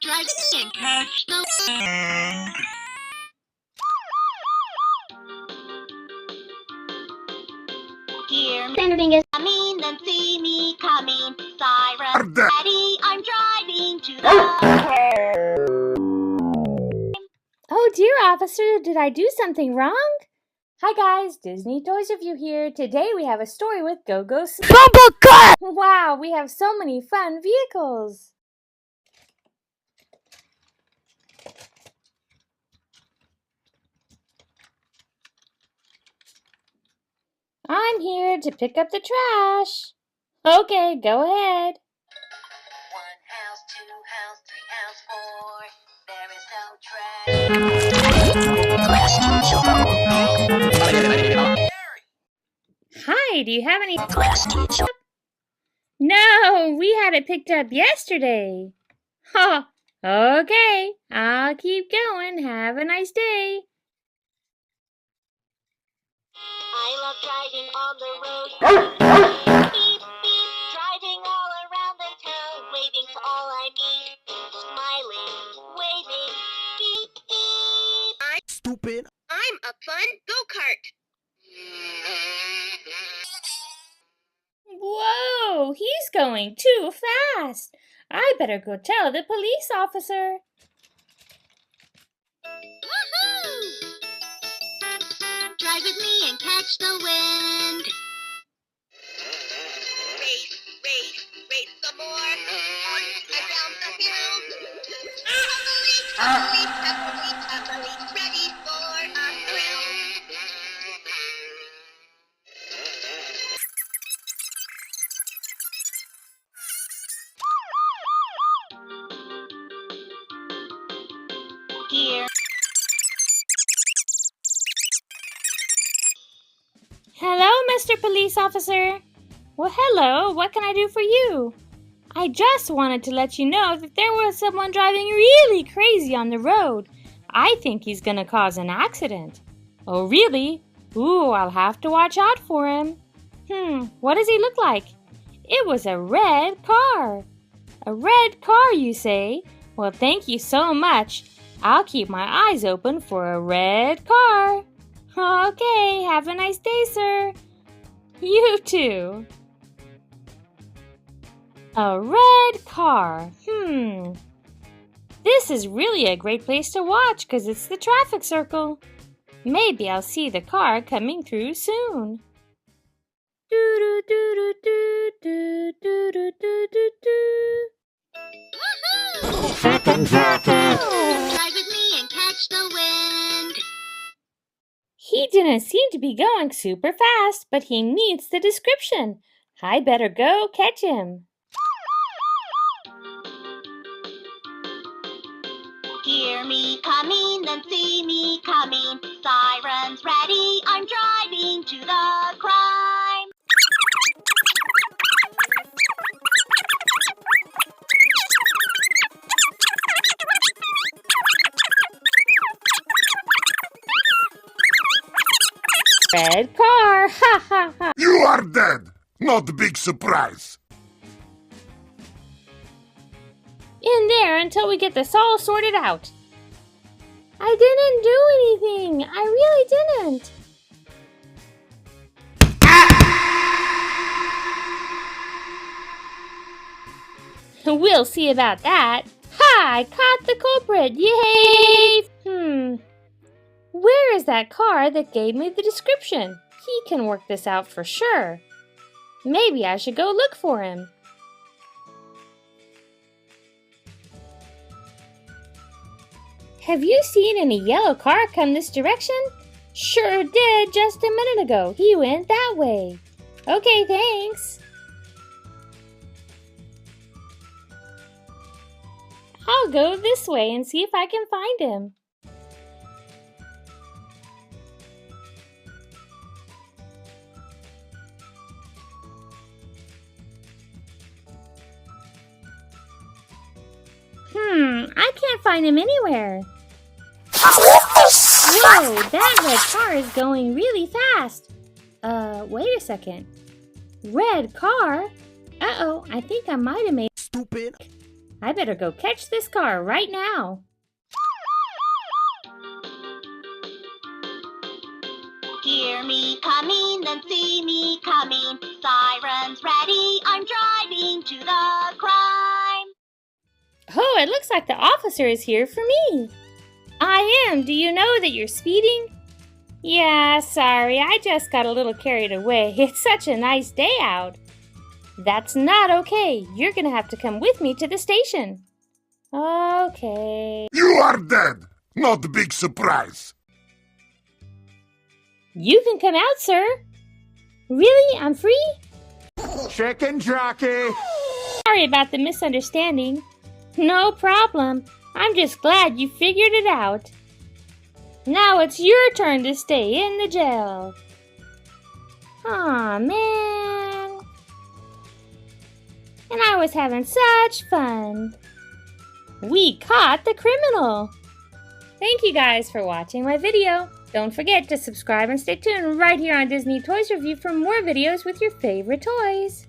Drive and catch the wind. Hear me coming, then see me coming. Siren ready, I'm driving to the... Oh dear, officer, did I do something wrong? Hi guys, Disney Toys Review here. Today we have a story with Go-Go Bumble Kart! Wow, we have so many fun vehicles! I'm here to pick up the trash. Okay, go ahead. 1 house, 2 house, 3 house, 4. There is no trash. Hi, do you have any... No, we had it picked up yesterday. Ha! Okay, I'll keep going. Have a nice day. I love driving on the road. Beep, beep, driving all around the town, waving to all I meet, smiling, waving, beep, beep. Stupid. I'm a fun go-kart. Whoa, he's going too fast. I better go tell the police officer. Woohoo! Drive with me and catch the wind. Race, race, race some more. Around the hill. Tumbly, ready for a thrill. Here. Hello, Mr. Police Officer. Well, hello. What can I do for you? I just wanted to let you know that there was someone driving really crazy on the road. I think he's going to cause an accident. Oh, really? Ooh, I'll have to watch out for him. What does he look like? It was a red car. A red car, you say? Well, thank you so much. I'll keep my eyes open for a red car. Okay, have a nice day, sir. You too. A red car. This is really a great place to watch because it's the traffic circle. Maybe I'll see the car coming through soon. Do do do do do do do do do do. Woohoo! Drive with me and catch the wind. He didn't seem to be going super fast, but he meets the description. I better go catch him. Hear me coming, then see me coming. Sirens ready, I'm driving to the crime. Red car, ha ha ha. You are dead. Not a big surprise. In there until we get this all sorted out. I didn't do anything. I really didn't. We'll see about that. Ha! I caught the culprit. Yay! Where is that car that gave me the description? He can work this out for sure. Maybe I should go look for him. Have you seen any yellow car come this direction? Sure did just a minute ago. He went that way. Okay, thanks. I'll go this way and see if I can find him. I can't find him anywhere. Whoa, that red car is going really fast. Wait a second. Red car? Uh-oh, I think I might have made... Stupid. I better go catch this car right now. Hear me coming, then see me coming. Sirens ready, I'm driving to the crime. Oh, it looks like the officer is here for me. I am. Do you know that you're speeding? Yeah, sorry, I just got a little carried away. It's such a nice day out. That's not okay. You're gonna have to come with me to the station. Okay. You are dead. Not a big surprise. You can come out, sir. Really? I'm free? Chicken jockey! Sorry about the misunderstanding. No problem. I'm just glad you figured it out. Now it's your turn to stay in the jail. Aw, man. And I was having such fun. We caught the criminal. Thank you guys for watching my video. Don't forget to subscribe and stay tuned right here on Disney Toys Review for more videos with your favorite toys.